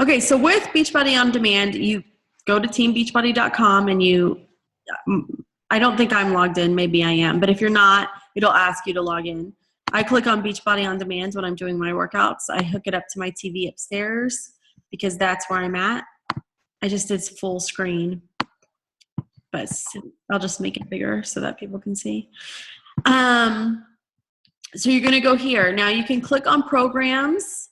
Okay, so with Beachbody On Demand, you go to teambeachbody.com and I don't think I'm logged in. Maybe I am. But if you're not, it'll ask you to log in. I click on Beachbody On Demand when I'm doing my workouts. I hook it up to my TV upstairs because that's where I'm at. I just did full screen, but I'll just make it bigger so that people can see. So you're going to go here. Now you can click on programs.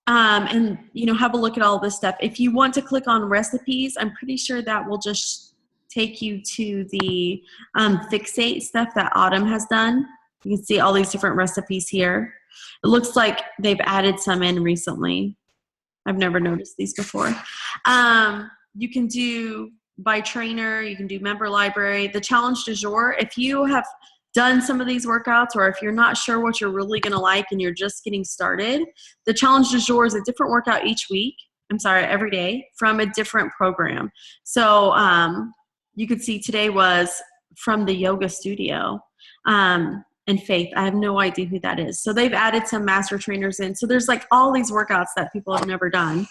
And have a look at all this stuff. If you want to click on recipes, I'm pretty sure that will just take you to the Fixate stuff that Autumn has done. You can see all these different recipes here. It looks like they've added some in recently. I've never noticed these before. You can do by trainer. You can do member library. The challenge du jour, if you have done some of these workouts, or if you're not sure what you're really going to like and you're just getting started, the challenge du jour is a different workout every day from a different program. So you could see today was from the yoga studio and Faith. I have no idea who that is. So they've added some master trainers in. So there's like all these workouts that people have never done.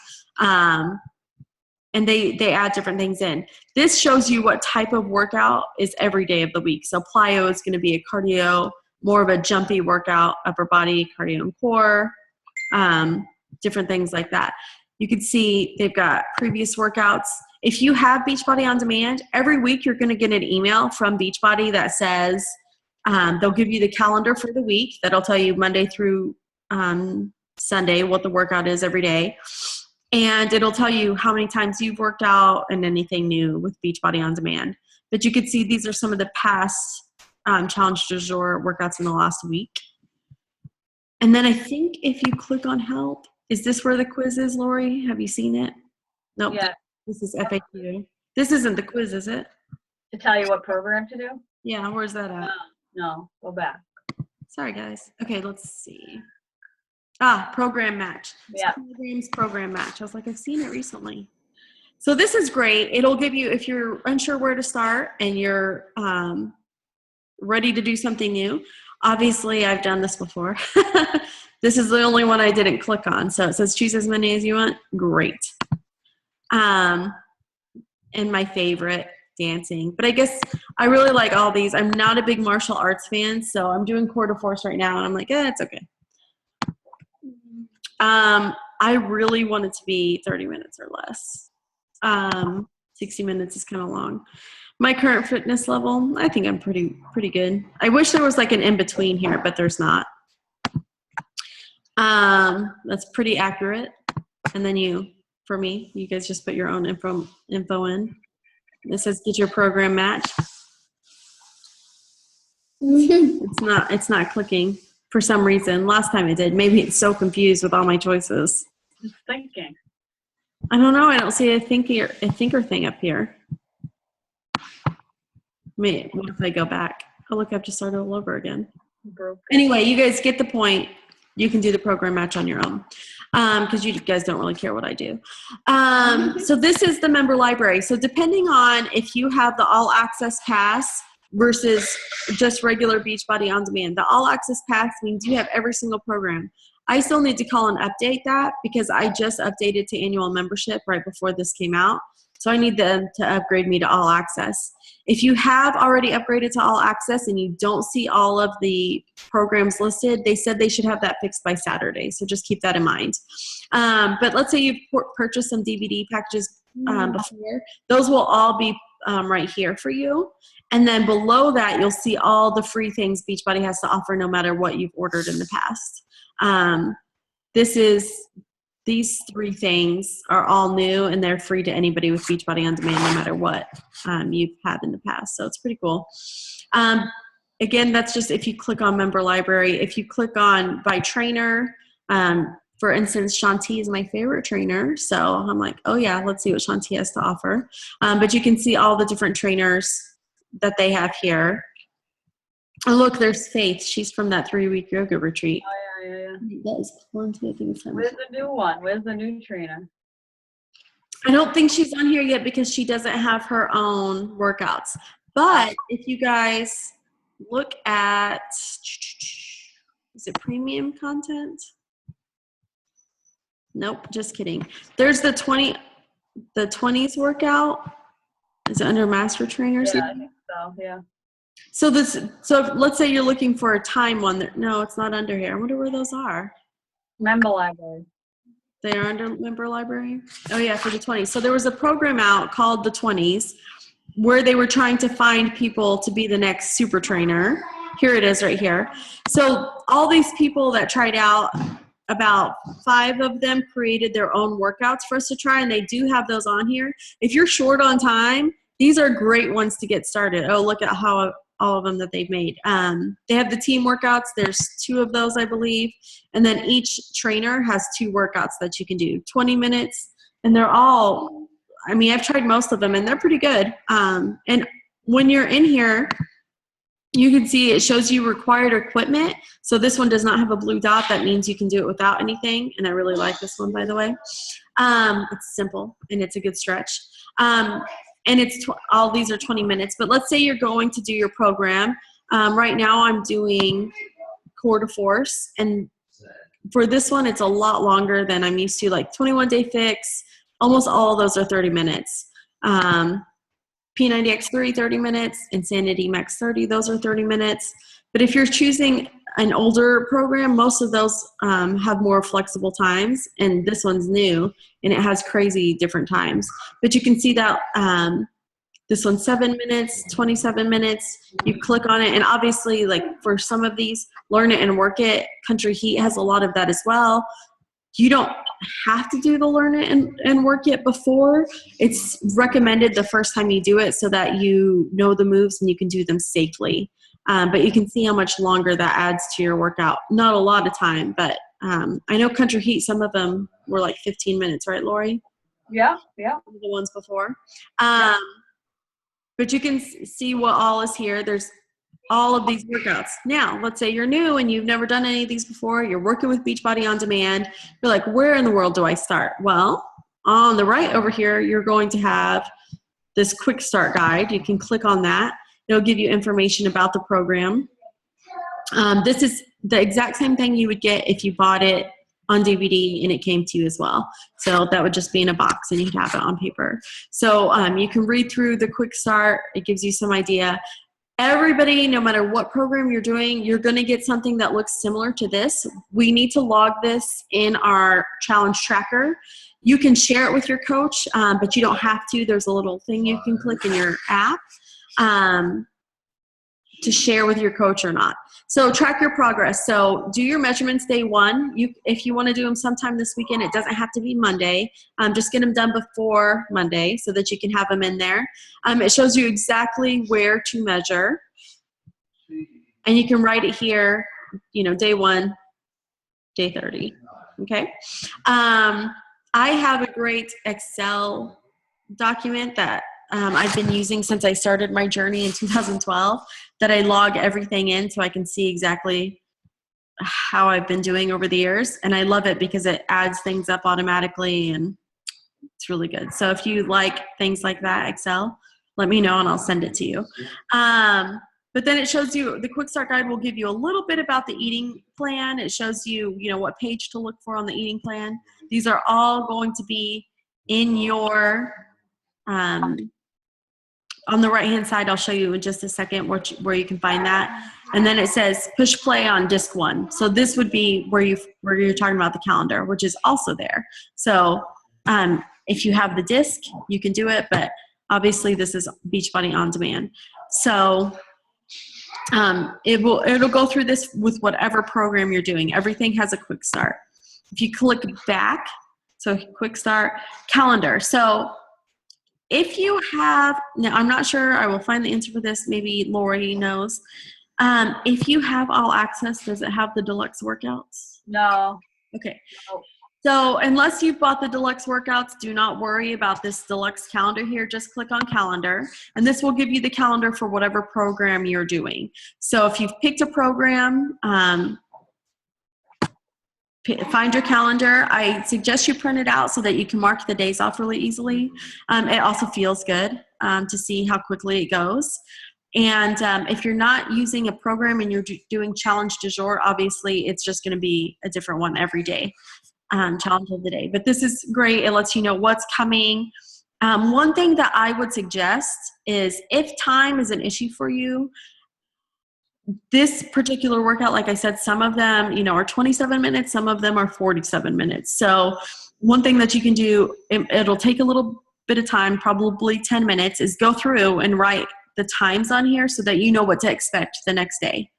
And they add different things in. This shows you what type of workout is every day of the week. So plyo is going to be a cardio, more of a jumpy workout, upper body, cardio and core, different things like that. You can see they've got previous workouts. If you have Beachbody On Demand, every week you're going to get an email from Beachbody that says they'll give you the calendar for the week. That'll tell you Monday through Sunday what the workout is every day. And it'll tell you how many times you've worked out and anything new with Beachbody On Demand. But you can see these are some of the past challenge du jour workouts in the last week. And then I think if you click on help, is this where the quiz is, Lori? Have you seen it? Nope. Yeah. This is FAQ. This isn't the quiz, is it? To tell you what program to do? Yeah, where's that at? No, go back. Sorry, guys. Okay, let's see. Program match. Yeah. Program match. I was like, I've seen it recently. So this is great. It'll give you, if you're unsure where to start and you're ready to do something new. Obviously, I've done this before. This is the only one I didn't click on. So it says choose as many as you want. Great. And my favorite, dancing. But I guess I really like all these. I'm not a big martial arts fan, so I'm doing core de force right now, and I'm like, it's okay. I really want it to be 30 minutes or less. 60 minutes is kind of long. My current fitness level, I think I'm pretty good. I wish there was like an in-between here, but there's not. That's pretty accurate. And then for me, you guys just put your own info in. It says get your program match. It's not clicking. For some reason. Last time it did. Maybe it's so confused with all my choices. Just thinking. I don't know. I don't see a thinker thing up here. Wait, what if I go back? Oh, look, I've just started all over again. Anyway, you guys get the point. You can do the program match on your own because you guys don't really care what I do. So this is the member library. So depending on if you have the all access pass versus just regular Beachbody On Demand. The all access pass means you have every single program. I still need to call and update that because I just updated to annual membership right before this came out. So I need them to upgrade me to all access. If you have already upgraded to all access and you don't see all of the programs listed, they said they should have that fixed by Saturday. So just keep that in mind. But let's say you've purchased some DVD packages before. Those will all be right here for you. And then below that, you'll see all the free things Beachbody has to offer no matter what you've ordered in the past. These three things are all new and they're free to anybody with Beachbody On Demand no matter what you've had in the past. So it's pretty cool. Again, that's just if you click on member library. If you click on by trainer, for instance, Shanti is my favorite trainer. So I'm like, oh yeah, let's see what Shanti has to offer. But you can see all the different trainers that they have here. Oh, look, there's Faith. She's from that 3-week yoga retreat. Oh, yeah. That is plenty of things. Where's the new one? Where's the new trainer? I don't think she's on here yet because she doesn't have her own workouts. But if you guys look at, is it premium content? Nope, just kidding. There's the 20s workout. Is it under master trainers? Yeah, I think so. Yeah. So let's say you're looking for a time one. No, it's not under here. I wonder where those are. Member library. They are under member library? Oh yeah, for the 20s. So there was a program out called the 20s where they were trying to find people to be the next super trainer. Here it is right here. So all these people that tried out, about 5 of them created their own workouts for us to try, and they do have those on here. If you're short on time, these are great ones to get started. Oh, look at how all of them that they've made. They have the team workouts. There's 2 of those, I believe. And then each trainer has 2 workouts that you can do, 20 minutes. And they're all, I mean, I've tried most of them and they're pretty good. And when you're in here, you can see it shows you required equipment. So this one does not have a blue dot. That means you can do it without anything. And I really like this one, by the way. It's simple and it's a good stretch. And it's all these are 20 minutes. But let's say you're going to do your program. Right now I'm doing core to force. And for this one, it's a lot longer than I'm used to, like 21-day fix. Almost all of those are 30 minutes. P90X3, 30 minutes. Insanity Max 30, those are 30 minutes. But if you're choosing an older program, most of those have more flexible times. And this one's new, and it has crazy different times. But you can see that this one's 7 minutes, 27 minutes. You click on it, and obviously, like for some of these, Learn It and Work It, Country Heat has a lot of that as well. You don't have to do the Learn It and Work It before. It's recommended the first time you do it so that you know the moves and you can do them safely. But you can see how much longer that adds to your workout. Not a lot of time, but I know Country Heat, some of them were like 15 minutes, right, Lori? Yeah. The ones before. But you can see what all is here. There's all of these workouts. Now, let's say you're new and you've never done any of these before. You're working with Beachbody On Demand. You're like, where in the world do I start? Well, on the right over here, you're going to have this quick start guide. You can click on that. It'll give you information about the program. This is the exact same thing you would get if you bought it on DVD and it came to you as well. So that would just be in a box and you'd have it on paper. So you can read through the quick start. It gives you some idea. Everybody, no matter what program you're doing, you're going to get something that looks similar to this. We need to log this in our challenge tracker. You can share it with your coach, but you don't have to. There's a little thing you can click in your app to share with your coach or not. So track your progress. So do your measurements day 1. If you want to do them sometime this weekend, it doesn't have to be Monday. Just get them done before Monday so that you can have them in there. It shows you exactly where to measure. And you can write it here, day 1, day 30. Okay. I have a great Excel document that I've been using since I started my journey in 2012 that I log everything in so I can see exactly how I've been doing over the years. And I love it because it adds things up automatically and it's really good. So if you like things like that, Excel, let me know and I'll send it to you. But then it shows you, the quick start guide will give you a little bit about the eating plan. It shows you, what page to look for on the eating plan. These are all going to be in your, on the right-hand side, I'll show you in just a second where you can find that. And then it says push play on disc 1. So this would be where you're talking about the calendar, which is also there. So if you have the disc, you can do it, but obviously this is Beachbody On Demand. So it'll go through this with whatever program you're doing. Everything has a quick start. If you click back, so quick start, calendar. So if you have, now I'm not sure, I will find the answer for this, maybe Lori knows. If you have all access, does it have the deluxe workouts? No. Okay. No. So unless you've bought the deluxe workouts, do not worry about this deluxe calendar here. Just click on calendar, and this will give you the calendar for whatever program you're doing. So if you've picked a program, find your calendar. I suggest you print it out so that you can mark the days off really easily. It also feels good to see how quickly it goes. And if you're not using a program and you're doing challenge du jour, obviously it's just going to be a different one every day. challenge of the day. But this is great. It lets you know what's coming. One thing that I would suggest is if time is an issue for you, this particular workout, like I said, some of them, are 27 minutes, some of them are 47 minutes. So one thing that you can do, it'll take a little bit of time, probably 10 minutes, is go through and write the times on here so that you know what to expect the next day.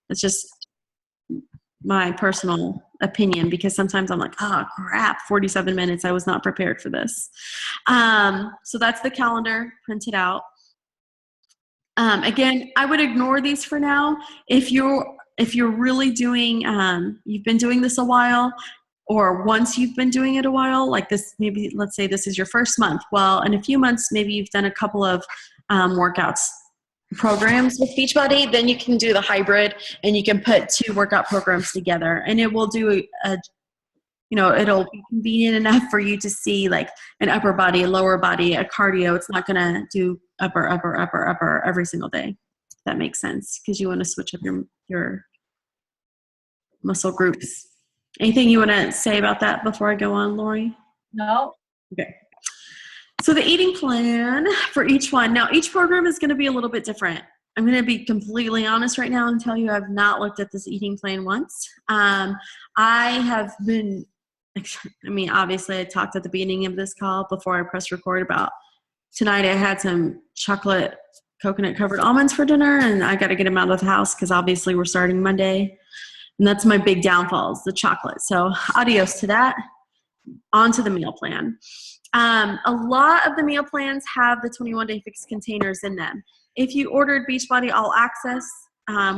It's just my personal opinion, because sometimes I'm like, oh crap, 47 minutes. I was not prepared for this. So that's the calendar printed out. Again, I would ignore these for now. If you're really doing, you've been doing this a while, or once you've been doing it a while, like this, maybe let's say this is your first month. Well, in a few months, maybe you've done a couple of workouts programs with Beachbody, then you can do the hybrid and you can put 2 workout programs together, and it will do it'll be convenient enough for you to see like an upper body, a lower body, a cardio. It's not going to do upper every single day. If that makes sense, because you want to switch up your muscle groups. Anything you want to say about that before I go on, Lori? No. Okay. So the eating plan for each one. Now, each program is going to be a little bit different. I'm going to be completely honest right now and tell you I've not looked at this eating plan once. I have been, obviously I talked at the beginning of this call before I pressed record about tonight I had some chocolate coconut covered almonds for dinner, and I got to get them out of the house because obviously we're starting Monday. And that's my big downfall is the chocolate. So adios to that. On to the meal plan. A lot of the meal plans have the 21-day fix containers in them. If you ordered Beachbody All Access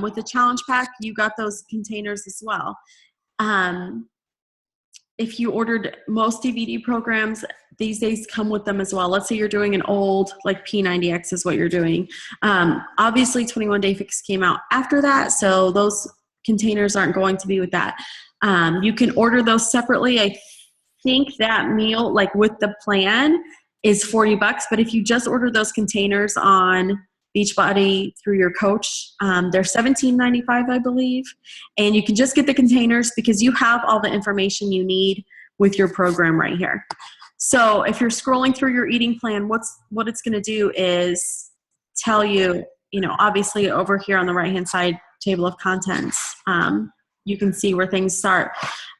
with the challenge pack, you got those containers as well. If you ordered most DVD programs, these days come with them as well. Let's say you're doing an old, like P90X is what you're doing. Obviously, 21-day fix came out after that, so those containers aren't going to be with that. You can order those separately. I think that meal, like with the plan, is $40, but if you just order those containers on Beachbody through your coach, they're $17.95, I believe, and you can just get the containers because you have all the information you need with your program right here. So if you're scrolling through your eating plan, what it's going to do is tell you, obviously over here on the right hand side table of contents, you can see where things start.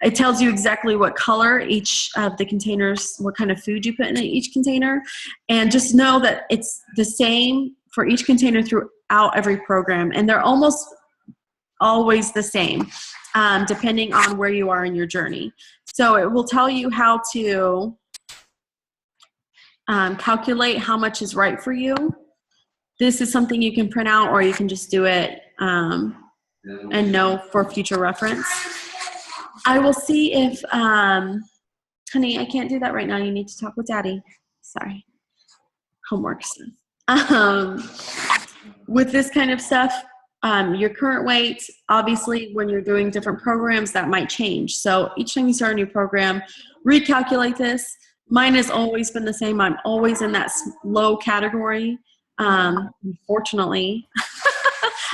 It tells you exactly what color each of the containers, what kind of food you put in each container. And just know that it's the same for each container throughout every program. And they're almost always the same, depending on where you are in your journey. So it will tell you how to calculate how much is right for you. This is something you can print out, or you can just do it and know for future reference. I will see if, honey, I can't do that right now. You need to talk with daddy. Sorry. Homework stuff. With this kind of stuff, your current weight, obviously when you're doing different programs, that might change. So each time you start a new program, recalculate this. Mine has always been the same. I'm always in that low category. Unfortunately,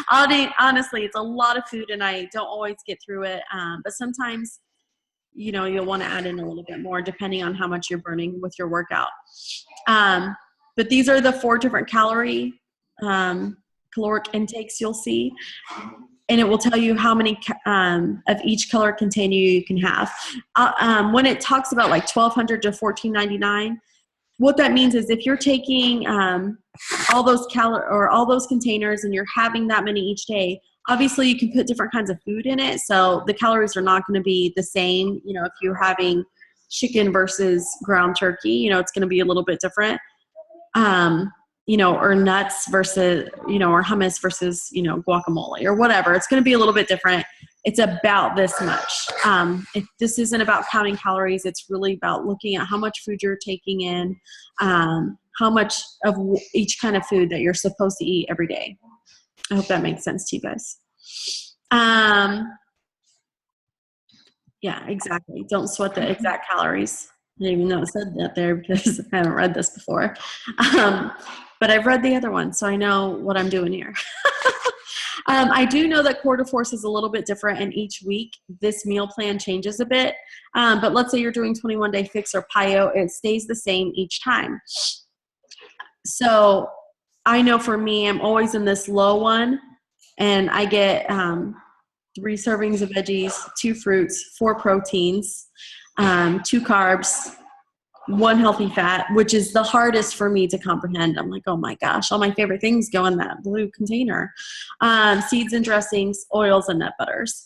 honestly, it's a lot of food and I don't always get through it. But sometimes, you'll want to add in a little bit more depending on how much you're burning with your workout. But these are the 4 different caloric intakes you'll see. And it will tell you how many of each color container you can have. When it talks about like 1,200 to 1,499, what that means is if you're taking all those all those containers and you're having that many each day, obviously you can put different kinds of food in it. So the calories are not going to be the same. If you're having chicken versus ground turkey, it's going to be a little bit different. Or nuts versus, or hummus versus, guacamole or whatever. It's going to be a little bit different. It's about this much. This isn't about counting calories. It's really about looking at how much food you're taking in, how much of each kind of food that you're supposed to eat every day. I hope that makes sense to you guys. Yeah, exactly. Don't sweat the exact calories. I didn't even know it said that there because I haven't read this before. But I've read the other one, so I know what I'm doing here. I do know that quarter force is a little bit different, and each week this meal plan changes a bit. But let's say you're doing 21-day fix or PIO, it stays the same each time. So I know for me, I'm always in this low one, and I get 3 servings of veggies, 2 fruits, 4 proteins, 2 carbs, 1 healthy fat, which is the hardest for me to comprehend. I'm like, oh my gosh, all my favorite things go in that blue container. Seeds and dressings, oils, and nut butters.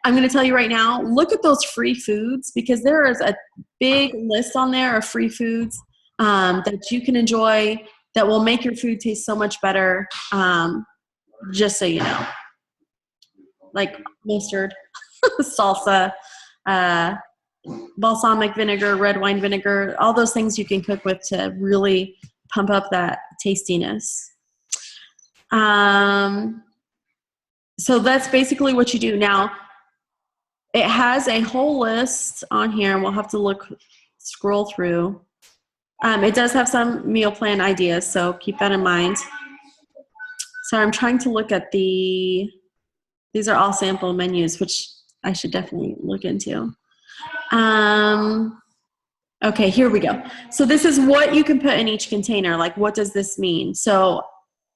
I'm going to tell you right now, look at those free foods, because there is a big list on there of free foods that you can enjoy that will make your food taste so much better, just so you know. Like mustard, salsa, balsamic vinegar, red wine vinegar, all those things you can cook with to really pump up that tastiness. So that's basically what you do. Now, it has a whole list on here, and we'll have to scroll through. It does have some meal plan ideas, so keep that in mind. So I'm trying to look at these are all sample menus, which I should definitely look into. Okay, here we go. So this is what you can put in each container. Like, what does this mean? So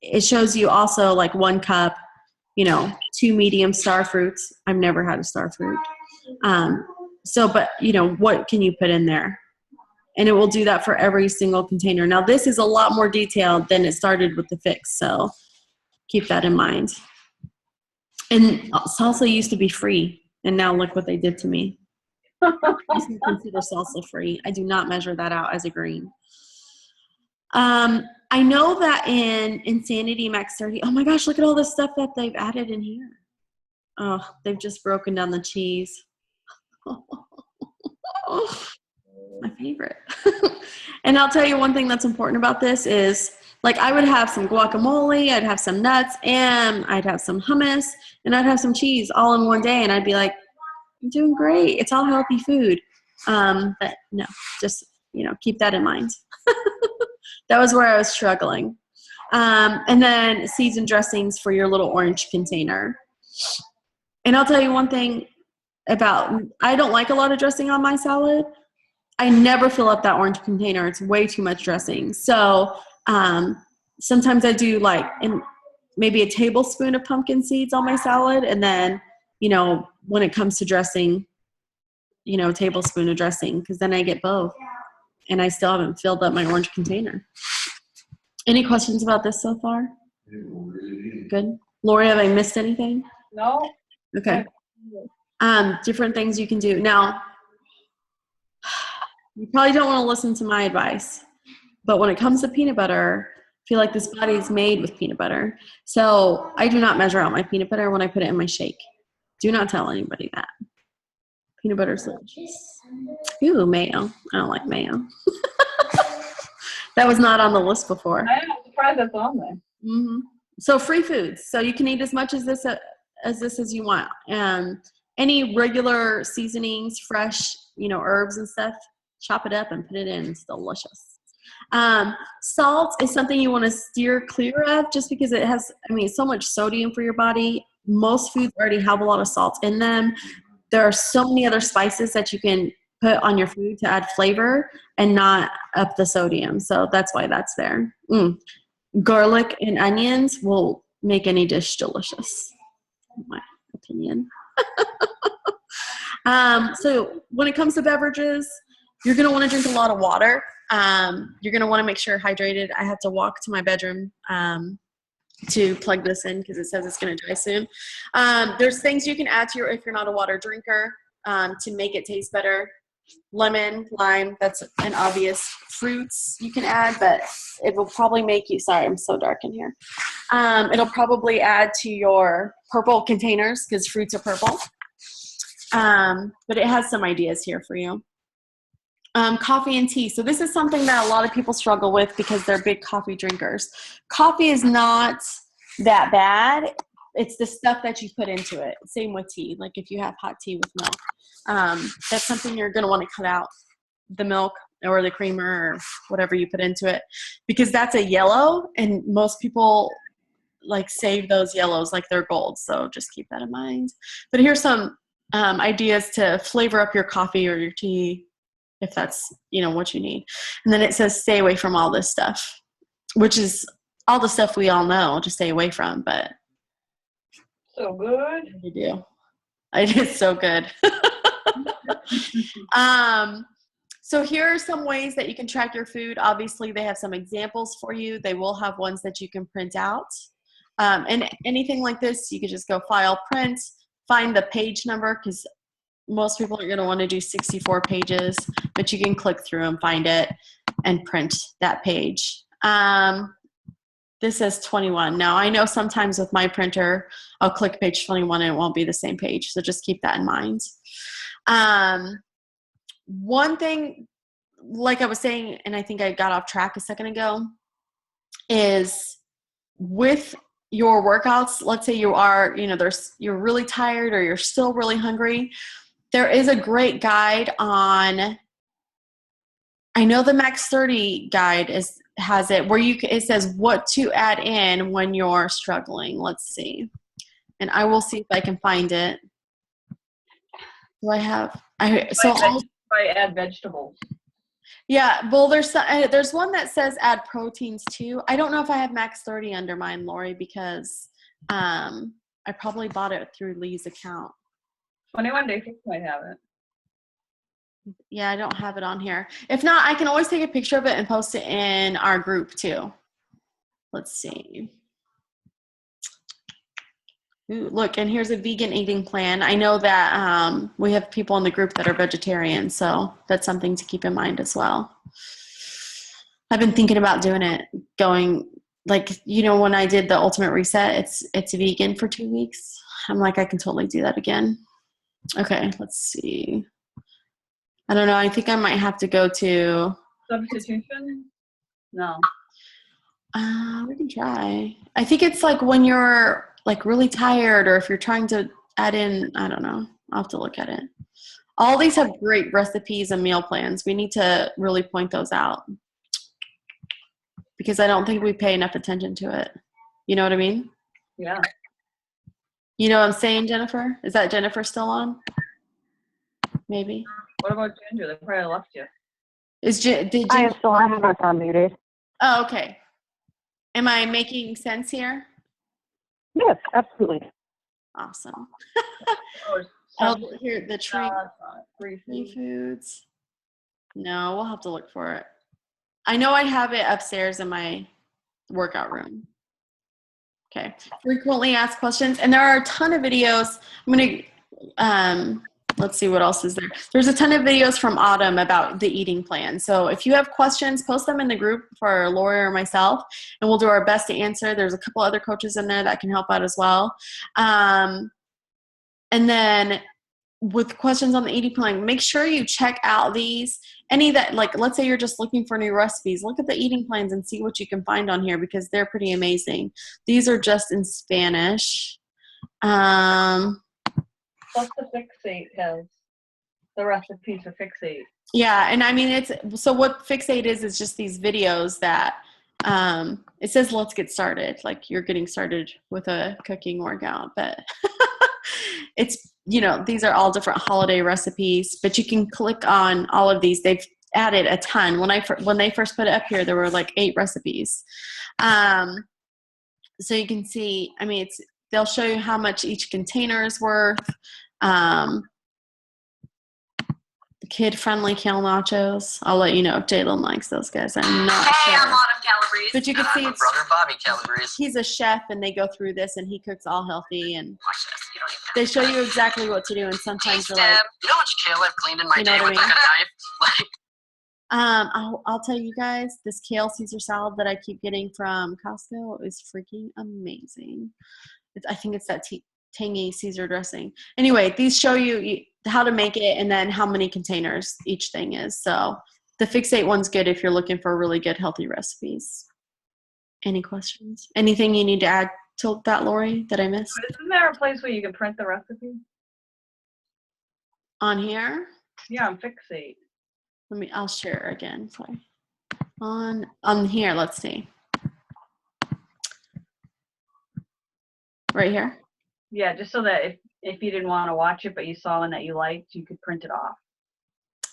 it shows you also like 1 cup, 2 medium star fruits. I've never had a star fruit. But what can you put in there? And it will do that for every single container. Now this is a lot more detailed than it started with the fix. So keep that in mind. And salsa used to be free, and now look what they did to me. I used to consider salsa free. I do not measure that out as a green. I know that in Insanity Max 30, oh my gosh, look at all this stuff that they've added in here. Oh, they've just broken down the cheese. My favorite. And I'll tell you one thing that's important about this is, like, I would have some guacamole, I'd have some nuts, and I'd have some hummus, and I'd have some cheese all in one day, and I'd be like, I'm doing great. It's all healthy food. But no, just, keep that in mind. That was where I was struggling. And then seeds and dressings for your little orange container. And I'll tell you one thing I don't like a lot of dressing on my salad. I never fill up that orange container. It's way too much dressing. So sometimes I do maybe a tablespoon of pumpkin seeds on my salad. And then, when it comes to dressing, a tablespoon of dressing, because then I get both. And I still haven't filled up my orange container. Any questions about this so far? Good. Lori, have I missed anything? No. Okay. Different things you can do. Now, you probably don't want to listen to my advice, but when it comes to peanut butter, I feel like this body is made with peanut butter. So I do not measure out my peanut butter when I put it in my shake. Do not tell anybody that. Peanut butter is delicious. Ooh, mayo. I don't like mayo. That was not on the list before. I am surprised that's on there. Mm-hmm. So free foods. So you can eat as much as this as you want. Any regular seasonings, fresh, herbs and stuff, chop it up and put it in. It's delicious. Salt is something you want to steer clear of, just because it has, so much sodium for your body. Most foods already have a lot of salt in them. There are so many other spices that you can put on your food to add flavor and not up the sodium. So that's why that's there. Garlic and onions will make any dish delicious, in my opinion. So when it comes to beverages, you're going to want to drink a lot of water. You're going to want to make sure you're hydrated. I have to walk to my bedroom to plug this in because it says it's going to dry soon. There's things you can add to if you're not a water drinker, to make it taste better. Lemon, lime, that's an obvious. Fruits you can add, but it will probably make you, sorry, I'm so dark in here. It'll probably add to your purple containers because fruits are purple. But it has some ideas here for you. Coffee and tea. So this is something that a lot of people struggle with because they're big coffee drinkers. Coffee is not that bad. It's the stuff that you put into it. Same with tea. Like if you have hot tea with milk, that's something you're going to want to cut out, the milk or the creamer or whatever you put into it, because that's a yellow, and most people like save those yellows like they're gold. So just keep that in mind. But here's some ideas to flavor up your coffee or your tea if that's, what you need. And then it says stay away from all this stuff, which is all the stuff we all know to stay away from, but so good. you do. It is so good. So here are some ways that you can track your food. Obviously, they have some examples for you. They will have ones that you can print out. And anything like this, you could just go file, print, find the page number, because most people are going to want to do 64 pages, but you can click through and find it and print that page. This says 21. Now, I know sometimes with my printer, I'll click page 21 and it won't be the same page, so just keep that in mind. One thing, like I was saying, and I think I got off track a second ago, is with your workouts, let's say you are, you're really tired or you're still really hungry, there is a great guide on, I know the Max 30 guide has it where it says what to add in when you're struggling. Let's see. And I will see if I can find it. Do I have, I add vegetables. Yeah, well, there's one that says add proteins too. I don't know if I have Max 30 under mine, Lori, because I probably bought it through Lee's account. 21 Day Fix might have it. Yeah, I don't have it on here. If not, I can always take a picture of it and post it in our group too. Let's see. Ooh, look, and here's a vegan eating plan. I know that we have people in the group that are vegetarian, so that's something to keep in mind as well. I've been thinking about doing it, going like, when I did the Ultimate Reset, it's vegan for 2 weeks. I'm like, I can totally do that again. Okay, let's see. I don't know. I think I might have to go to Substitution? No. We can try. I think it's like when you're like really tired, or if you're trying to add in, I don't know. I'll have to look at it. All these have great recipes and meal plans. We need to really point those out because I don't think we pay enough attention to it. You know what I mean? Yeah. You know what I'm saying, Jennifer? Is that Jennifer still on? Maybe. What about Ginger? They probably left you. Did Ginger? I am still. I have not unmuted. Oh, okay. Am I making sense here? Yes, absolutely. Awesome. Oh, Here, the tree free foods. No, we'll have to look for it. I know I have it upstairs in my workout room. Okay. Frequently asked questions. And there are a ton of videos. I'm going to, let's see what else is there. There's a ton of videos from Autumn about the eating plan. So if you have questions, post them in the group for Lori or myself, and we'll do our best to answer. There's a couple other coaches in there that can help out as well. And then with questions on the eating plan, make sure you check out any that, like, let's say you're just looking for new recipes, look at the eating plans and see what you can find on here because they're pretty amazing. These are just in Spanish. Plus the Fixate has the recipes for Fixate. Yeah, and I mean, so what Fixate is just these videos that it says let's get started, like you're getting started with a cooking workout, but it's, these are all different holiday recipes, but you can click on all of these. They've added a ton. When they first put it up here, there were like 8 recipes. So you can see, I mean, they'll show you how much each container is worth. The kid-friendly kale nachos. I'll let you know if Jalen likes those guys. I'm not sure. I'm Autumn Calabrese. But you can see it's brother Bobby Calabrese. He's a chef, and they go through this, and he cooks all healthy, and Watch this. You don't even they show you exactly what to do. And sometimes they're like, you know how much kale I've cleaned in my You know day what I with like a knife? Like, I'll tell you guys, this kale Caesar salad that I keep getting from Costco is freaking amazing. I think it's that tangy Caesar dressing. Anyway, these show you how to make it and then how many containers each thing is. So the Fixate one's good if you're looking for really good healthy recipes. Any questions? Anything you need to add to that, Lori, that I missed? Isn't there a place where you can print the recipe? On here? Yeah, on Fixate. I'll share again. Sorry. On here, let's see. Right here. Yeah, just so that if you didn't want to watch it, but you saw one that you liked, you could print it off.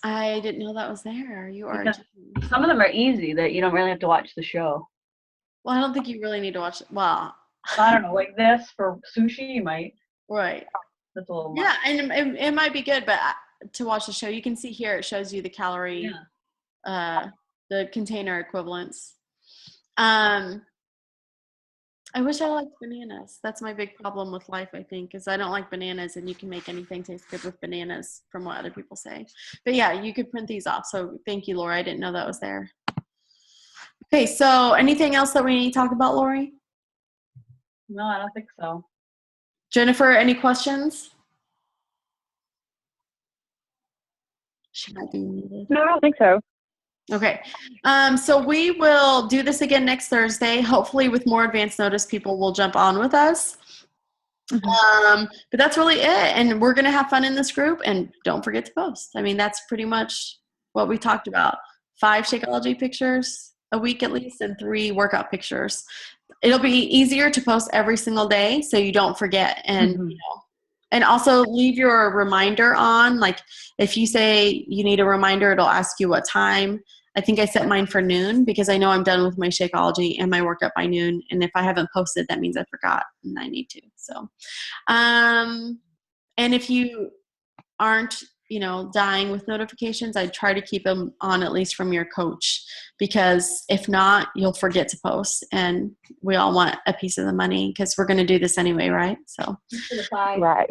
I didn't know that was there. You are. Because some of them are easy that you don't really have to watch the show. Well, I don't think you really need to watch it. Well, I don't know, like this for sushi, you might. right. That's a little much. Yeah, and it might be good, but to watch the show, you can see here it shows you the calorie, the container equivalents. I wish I liked bananas. That's my big problem with life, I think, is I don't like bananas, and you can make anything taste good with bananas from what other people say. But yeah, you could print these off. So thank you, Laura. I didn't know that was there. Okay, so anything else that we need to talk about, Lori? No, I don't think so. Jennifer, any questions? She might be muted. No, I don't think so. Okay, so we will do this again next Thursday. Hopefully with more advance notice, people will jump on with us. But that's really it. And we're going to have fun in this group. And don't forget to post. I mean, that's pretty much what we talked about. 5 Shakeology pictures a week at least, and 3 workout pictures. It'll be easier to post every single day so you don't forget. And you know, and also leave your reminder on. Like if you say you need a reminder, it'll ask you what time. I think I set mine for noon because I know I'm done with my Shakeology and my workout by noon. And if I haven't posted, that means I forgot and I need to. So, and if you aren't, you know, dying with notifications, I try to keep them on at least from your coach, because if not, you'll forget to post, and we all want a piece of the money because we're going to do this anyway, right? So, Right.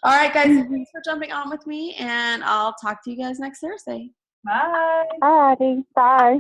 all right, guys, thanks for jumping on with me, and I'll talk to you guys next Thursday. Bye. Alrighty. Bye.